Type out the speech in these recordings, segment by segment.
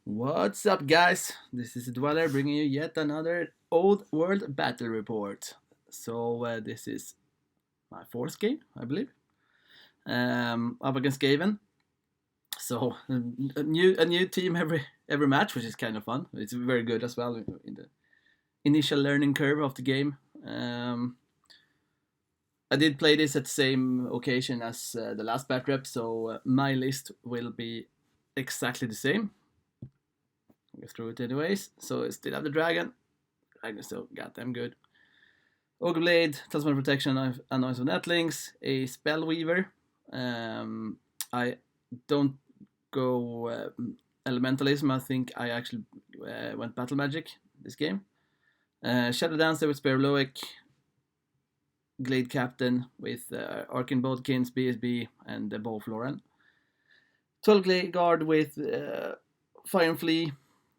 What's up, guys? This is Dweller bringing you yet another Old World Battle Report. This is my fourth game, I believe, up against Skaven. A new team every match, which is kind of fun. It's very good as well in the initial learning curve of the game. I did play this at the same occasion as the last bat rep, so my list will be exactly the same. Go through it anyways. So I still have the dragon. Dragon still got them good. Ogre Blade, Talisman Protection, Annoyance of Netlings, a Spellweaver. I don't go Elementalism. I think I actually went Battle Magic this game. Shadow Dancer with Spear of Loic, Glade Captain with Arcane Bodkins, BSB, and the Bow Floran. 12 Glade Guard with Fire and Flee,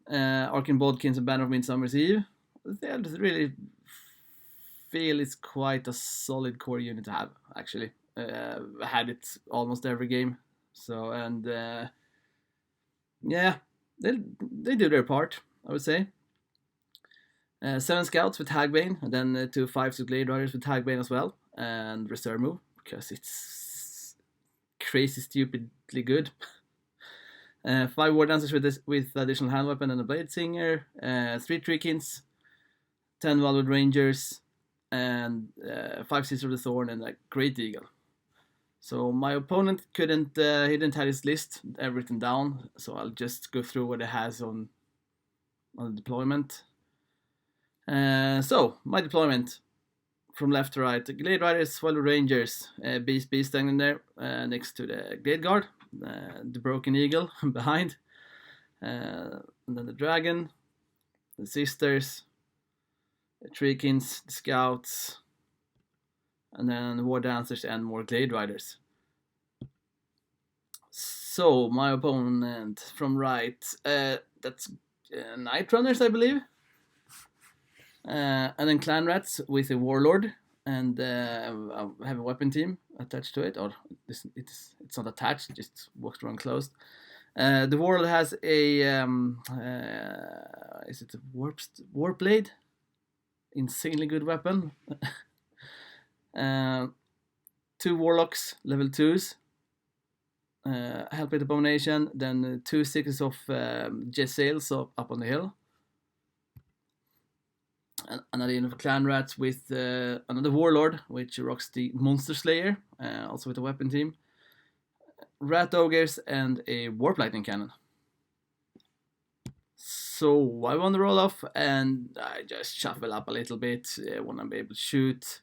Arcane Bodkins, and Banner of Midsummer's Eve. I really feel it's quite a solid core unit to have, actually. I had it almost every game. Yeah, they do their part, I would say. 7 Scouts with Hagbane, and then 2 5s with Glade Riders with Hagbane as well, and Reserve Move, because it's crazy stupidly good. 5 War Dancers with additional hand weapon and a Blade Singer, 3 Treekins, 10 Wildwood Rangers, and 5 Sisters of the Thorn, and a Great Eagle. So my opponent he didn't have his list everything down, so I'll just go through what it has on the deployment. So my deployment from left to right: Glade Riders, Wildwood Rangers, Beast standing there next to the Glade Guard, the Broken Eagle behind, and then the Dragon, the Sisters, the Treekins, the Scouts, and then War Dancers and more Glade Riders. So my opponent from right, that's Night Runners, I believe, and then Clan Rats with a Warlord and have a weapon team attached to it, or it's not attached, it just walks around closed. The Warlord has a is it a Warp Blade? Insanely good weapon. 2 Warlocks, level 2s. Helpmate Abomination, then 2 Sixes of Jet Sails up on the hill. And another unit of Clan Rats with another Warlord, which rocks the Monster Slayer, also with a weapon team. Rat Ogres, and a Warp Lightning Cannon. So I won the roll off, and I just shuffle up a little bit when I'm able to shoot.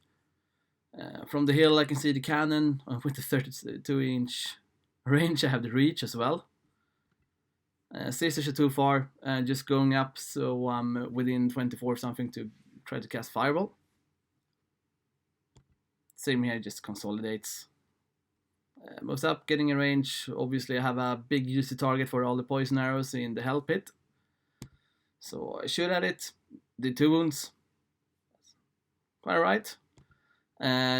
From the hill, I can see the cannon with the 32-inch range. I have the reach as well. Sisters are too far, just going up, so I'm within 24 something to try to cast Fireball. Same here, just consolidates. Moves up, getting a range. Obviously, I have a big juicy target for all the poison arrows in the Hell Pit. So I shoot at it, did 2 wounds. Quite right.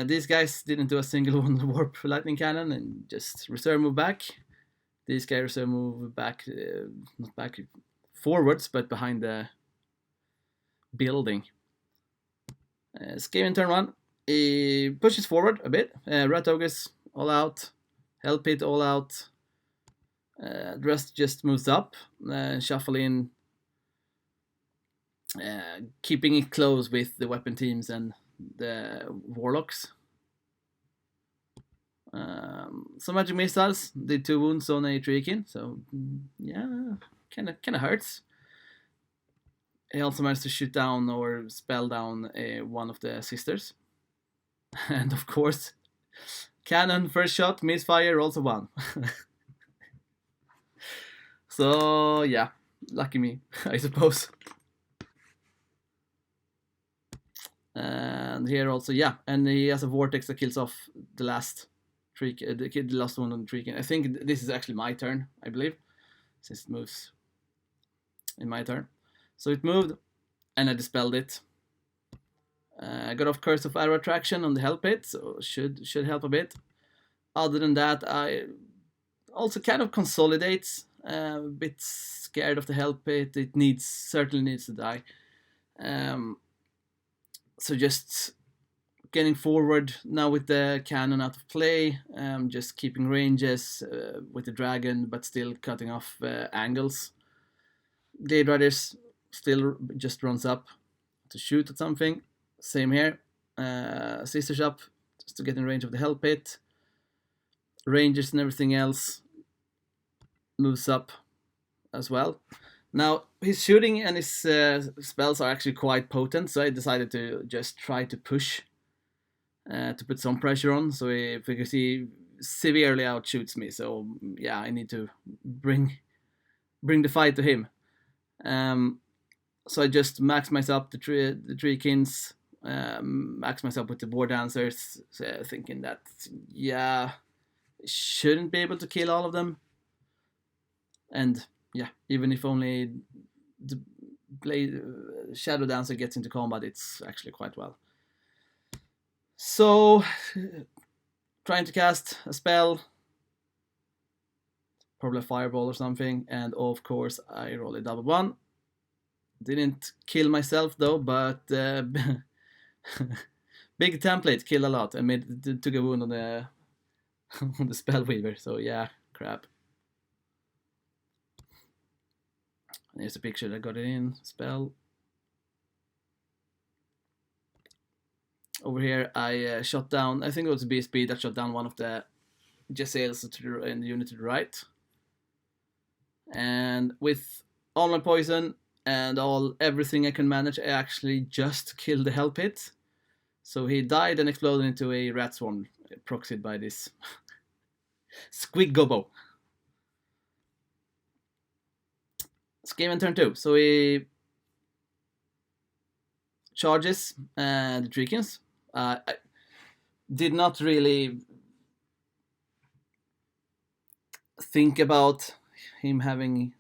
These guys didn't do a single one on the Warp Lightning Cannon and just reserve move back. These guys reserve move back, not back, forwards, but behind the building. Skaven turn 1, he pushes forward a bit. Rat Ogres all out, Hell Pit all out. The rest just moves up, shuffle in, keeping it close with the weapon teams and the Warlocks. Some magic missiles, did 2 wounds on a Treekin, so yeah, kind of hurts. He also managed to shoot down or spell down one of the sisters. And of course, cannon, first shot, misfire, also 1. So yeah, lucky me, I suppose. And here also, yeah, and he has a vortex that kills off the last the last one on the Treekin. I think this is actually my turn, I believe, since it moves in my turn. So it moved, and I dispelled it. I got off Curse of Arrow Attraction on the Hell Pit, so should help a bit. Other than that, I also kind of consolidates. A bit scared of the hell pit. It certainly needs to die. So just getting forward now with the cannon out of play, just keeping ranges with the dragon, but still cutting off angles. Glade Riders still just runs up to shoot at something. Same here. Sisters up just to get in range of the hell pit. Rangers and everything else moves up as well. Now, his shooting and his spells are actually quite potent, so I decided to just try to push to put some pressure on, so because he severely outshoots me. So yeah, I need to bring the fight to him. So I just max myself the treekins, max myself with the war dancers, thinking that yeah, shouldn't be able to kill all of them. And yeah, even if only the Shadow Dancer gets into combat, it's actually quite well. So, trying to cast a spell, probably a fireball or something, and of course I roll a double one. Didn't kill myself though, but big template killed a lot and took a wound on the on the spell weaver. So yeah, crap. Here's a picture that got it in spell. Over here, I shot down, I think it was a BSB that shot down one of the Jezzails in the unit to the right. And with all my poison and everything I can manage, I actually just killed the hell pit. So he died and exploded into a rat swarm, proxied by this Squig Gobo. Skaven turn 2. So he charges the Treekins. I did not really think about him having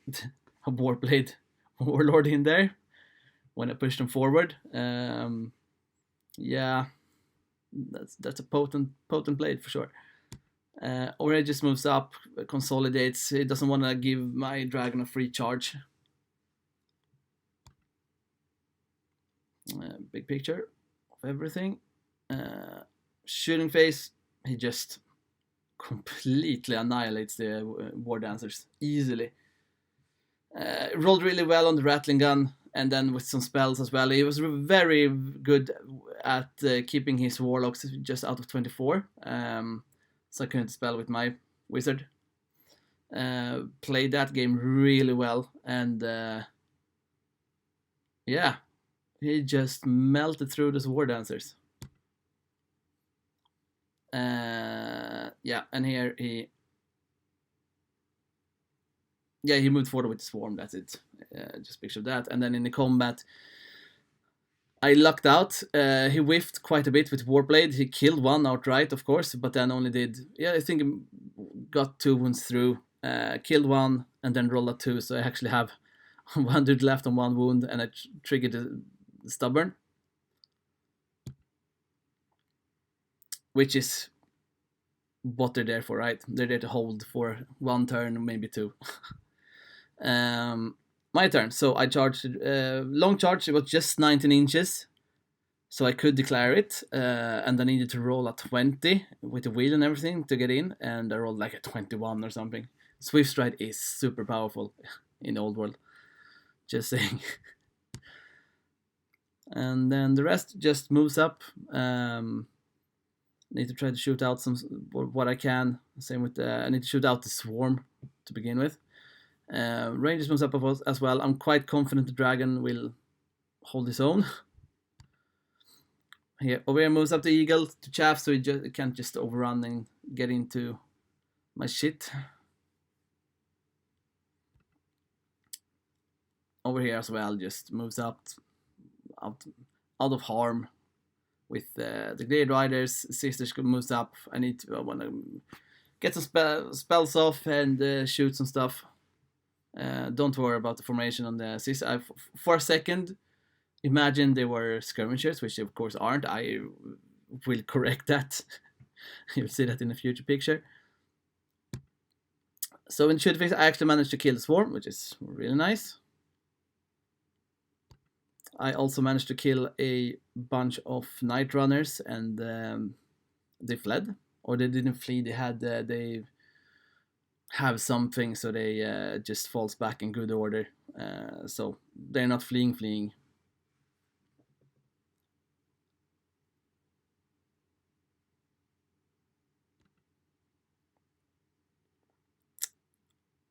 a Warblade Warlord in there when I pushed him forward. Yeah, that's a potent blade for sure. Already just moves up, consolidates. He doesn't want to give my dragon a free charge. Big picture of everything. Shooting phase, he just completely annihilates the war dancers easily. Rolled really well on the rattling gun, and then with some spells as well. He was very good at keeping his warlocks just out of 24. So I couldn't spell with my wizard. Played that game really well, and yeah, he just melted through those war dancers. Yeah, and here he moved forward with the swarm. That's it. Just picture that. And then in the combat, I lucked out. He whiffed quite a bit with Warblade. He killed one outright, of course, but then only did, I think got 2 wounds through. Killed one and then rolled a 2. So I actually have 1 dude left on 1 wound, and I triggered the stubborn, which is what they're there for, right? They're there to hold for 1 turn, maybe 2. My turn. So I charged long charge. It was just 19 inches, so I could declare it, and I needed to roll a 20 with the wheel and everything to get in, and I rolled like a 21 or something. Swift Stride is super powerful in Old World, just saying. And then the rest just moves up. Need to try to shoot out what I can. Same with I need to shoot out the swarm to begin with. Rangers moves up as well. I'm quite confident the dragon will hold his own. Here, over here moves up the eagle to chaff, so he can't just overrun and get into my shit. Over here as well, just moves up out of harm. With the Glade Riders, Sisters moves up. I want to get some spells off and shoot some stuff. Don't worry about the formation on the Sisters. For a second, imagine they were skirmishers, which they of course aren't. I will correct that. You'll see that in a future picture. So in shoot phase, I actually managed to kill the swarm, which is really nice. I also managed to kill a bunch of night runners, and they fled, or they didn't flee. They had they have something, so they just falls back in good order. So they're not fleeing.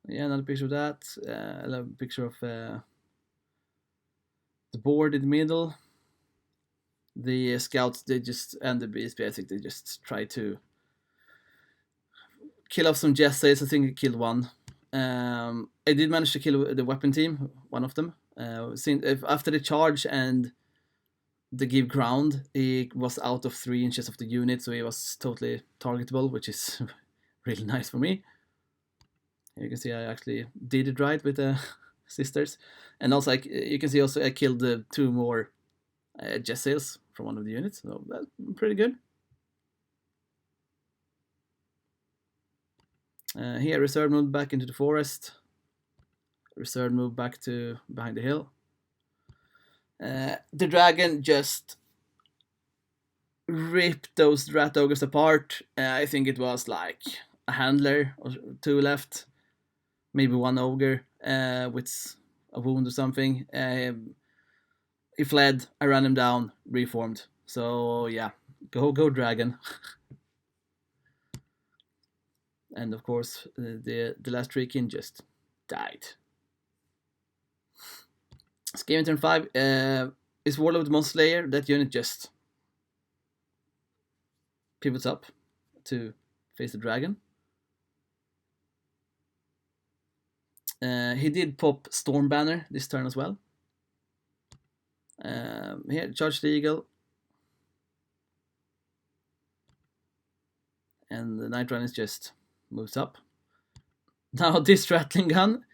Yeah, another picture of that. A picture of the board in the middle. The scouts, they just, and the BSP, I think they just try to kill off some Jessays. I think I killed one. I did manage to kill the weapon team, one of them. After the charge and the give ground, he was out of 3 inches of the unit, so he was totally targetable, which is really nice for me. You can see I actually did it right with the sisters. And also, you can see also I killed the 2 more Jessails from one of the units, so that's pretty good. Here, reserve moved back into the forest. Reserve moved back to behind the hill. The dragon just ripped those rat ogres apart. I think it was like a handler or 2 left, maybe 1 ogre with a wound or something. He fled. I ran him down, reformed. So yeah, go dragon. And of course, the last Trikin just died. Skaven turn 5 is Warlord Monster Slayer. That unit just pivots up to face the dragon. He did pop Storm Banner this turn as well. Here, charge the eagle. And the Night Run is just moves up. Now this Rattling Gun,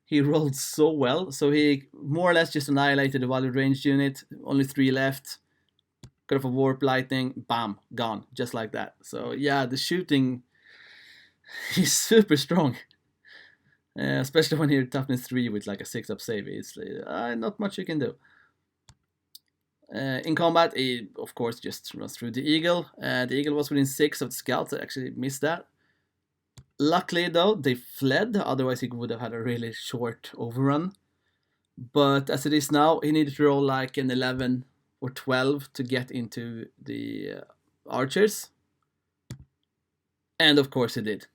he rolled so well. So he more or less just annihilated the valued ranged unit. Only 3 left. Got off a Warp Lightning. Bam. Gone. Just like that. So yeah, the shooting is super strong. Especially when you're toughness 3 with like a 6-up save. It's not much you can do. In combat, he of course just runs through the eagle. The eagle was within 6 of the scouts. I actually missed that. Luckily though, they fled, otherwise he would have had a really short overrun. But as it is now, he needed to roll like an 11 or 12 to get into the archers. And of course he did.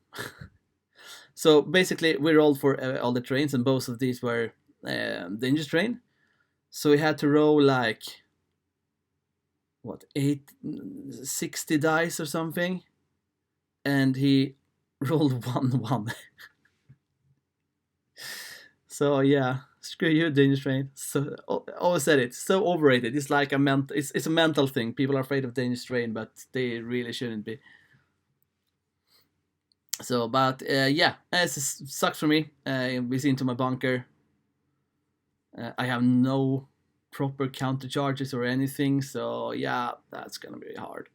So basically we rolled for all the trains, and both of these were dangerous train. So he had to roll like 60 dice or something, and he rolled 1-1. So yeah, screw you, dangerous train. So always said it, so overrated. It's like it's a mental thing. People are afraid of dangerous train, but they really shouldn't be. So, but yeah, it sucks for me. We're into my bunker. I have no proper counter charges or anything, so yeah, that's gonna be hard.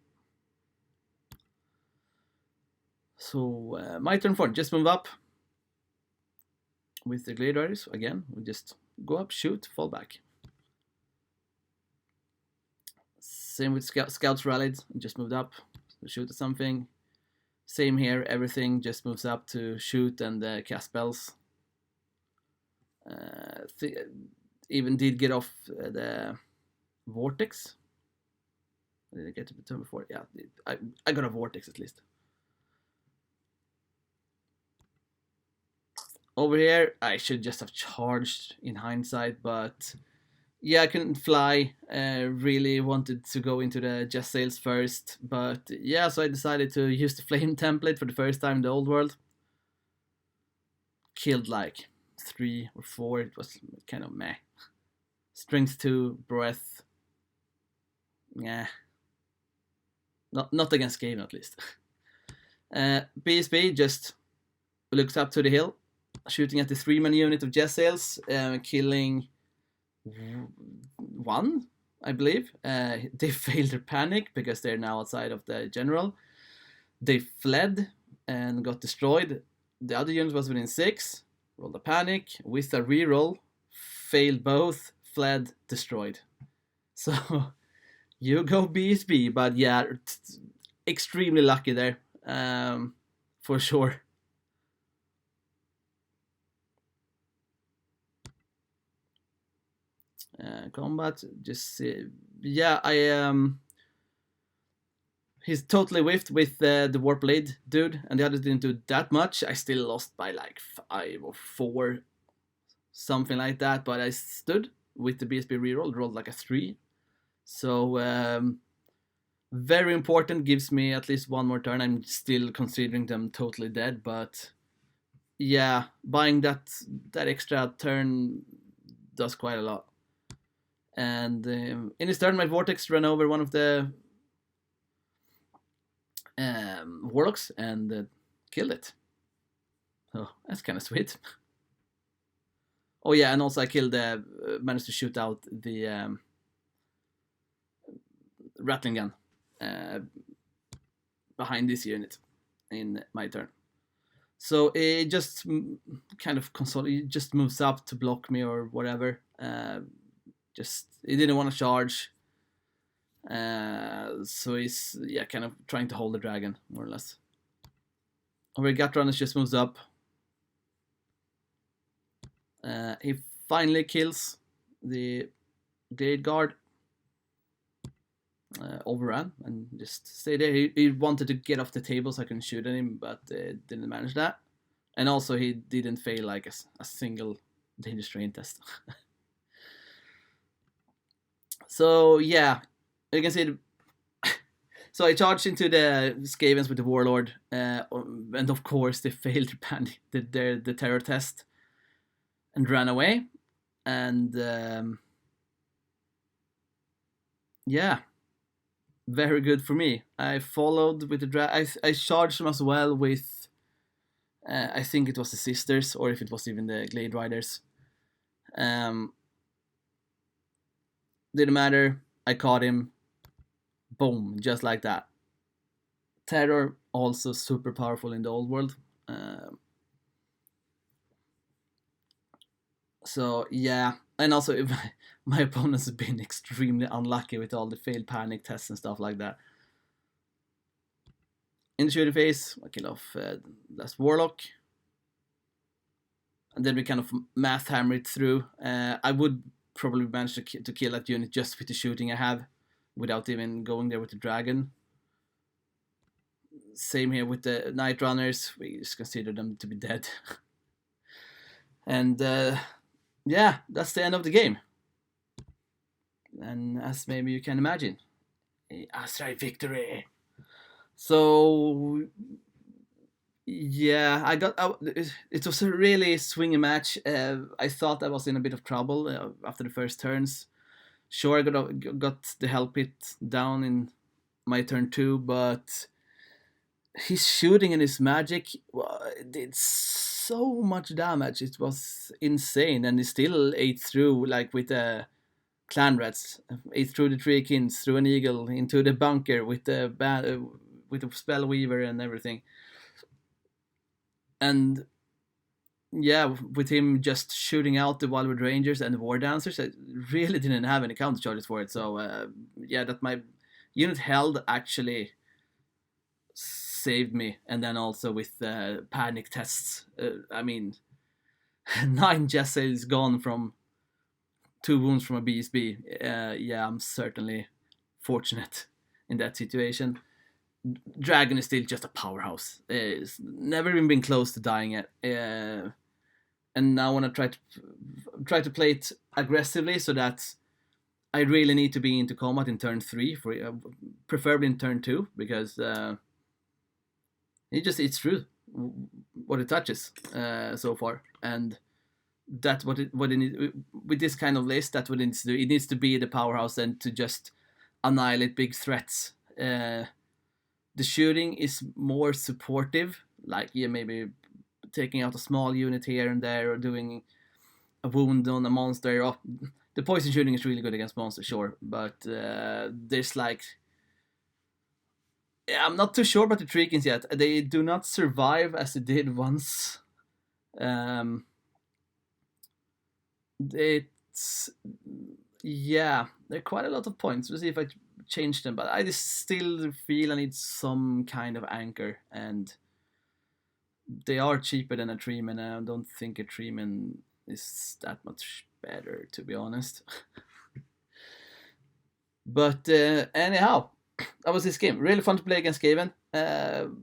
So my turn 4, just move up with the gladiators again. We just go up, shoot, fall back. Same with scouts rallied, just moved up, shoot at something. Same here, everything just moves up to shoot and cast spells. Even did get off the vortex. Did I get to the turn before? Yeah, I got a vortex at least. Over here, I should just have charged in hindsight, but yeah, I couldn't fly. Really wanted to go into the Just Sails first, but yeah, so I decided to use the flame template for the first time in the old world. Killed like 3 or 4. It was kind of meh. Strength 2, breath. Yeah. Not against Skaven at least. BSB just looks up to the hill, shooting at the 3-man unit of Just Sails, killing 1, I believe. They failed their panic because they're now outside of the general. They fled and got destroyed. The other unit was within 6, rolled a panic, with a reroll, failed both, fled, destroyed. So you go BSB, but yeah, extremely lucky there, for sure. Combat, just yeah, he's totally whiffed with the Warp Blade dude, and the others didn't do that much. I still lost by like 5 or 4, something like that, but I stood with the BSB reroll, rolled like a 3. So very important, gives me at least one more turn. I'm still considering them totally dead, but yeah, buying that extra turn does quite a lot. And in his turn, my Vortex ran over one of the Warlocks and killed it. Oh, that's kind of sweet. Oh yeah, and also I killed, managed to shoot out the Rattling gun behind this unit in my turn. So it just kind of it just moves up to block me or whatever. Just he didn't want to charge, so he's kind of trying to hold the dragon more or less. Over Gut Runners just moves up. He finally kills the Glade Guard. Overran and just stay there. He wanted to get off the table so I can shoot at him, but didn't manage that. And also he didn't fail like a single danger strain test. So yeah, you can see. So I charged into the Skavens with the Warlord, and of course they failed the terror test and ran away. And yeah, very good for me. I followed with the I charged them as well with, I think it was the Sisters, or if it was even the Glade Riders. Didn't matter. I caught him. Boom, just like that. Terror, also super powerful in the old world. So yeah, and also my opponents have been extremely unlucky with all the failed panic tests and stuff like that. In the shooting phase, I kill off last Warlock. And then we kind of math hammer it through. I would probably manage to kill that unit just with the shooting I have, without even going there with the dragon. Same here with the Night Runners. We just consider them to be dead. And yeah, that's the end of the game. And as maybe you can imagine, a Astral victory. So yeah, I got it was a really swingy match. I thought I was in a bit of trouble after the first turns. Sure, I got the Hell Pit down in my turn 2, but his shooting and his magic did so much damage. It was insane, and he still ate through, like with the clan rats, ate through the Three Kings, through an eagle, into the bunker with the spell weaver and everything. And yeah, with him just shooting out the Wildwood Rangers and the War Dancers, I really didn't have any counter charges for it. So yeah, that my unit held actually saved me. And then also with panic tests, I mean, 9 Jessels gone from 2 wounds from a BSB. Yeah, I'm certainly fortunate in that situation. Dragon is still just a powerhouse. It's never even been close to dying yet. And now I want to try to play it aggressively, so that I really need to be into combat in turn 3, for preferably in turn 2, because it just eats through what it touches so far. And that's what it with this kind of list. That's what it needs to do. It needs to be the powerhouse and to just annihilate big threats. The shooting is more supportive, like maybe taking out a small unit here and there, or doing a wound on a monster. Oh, the poison shooting is really good against monsters, sure, but there's like Yeah, I'm not too sure about the Tree Kings yet. They do not survive as they did once. It's yeah, there are quite a lot of points. We'll see if I change them, but I just still feel I need some kind of anchor, and they are cheaper than a Treeman, and I don't think a Treeman is that much better, to be honest. But anyhow, that was this game. Really fun to play against Skaven. I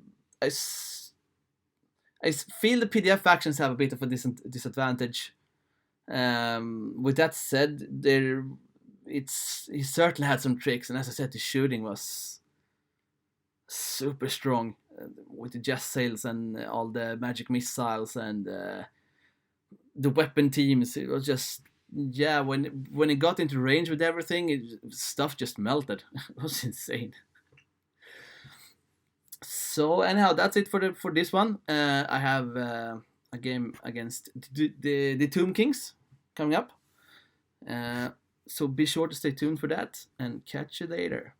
feel the PDF factions have a bit of a disadvantage. With that said, he certainly had some tricks, and as I said, the shooting was super strong with the jet sails and all the magic missiles and the weapon teams. It was just when it got into range with everything, stuff just melted. It was insane. So anyhow, that's it for this one. I have a game against the Tomb Kings coming up. So be sure to stay tuned for that, and catch you later.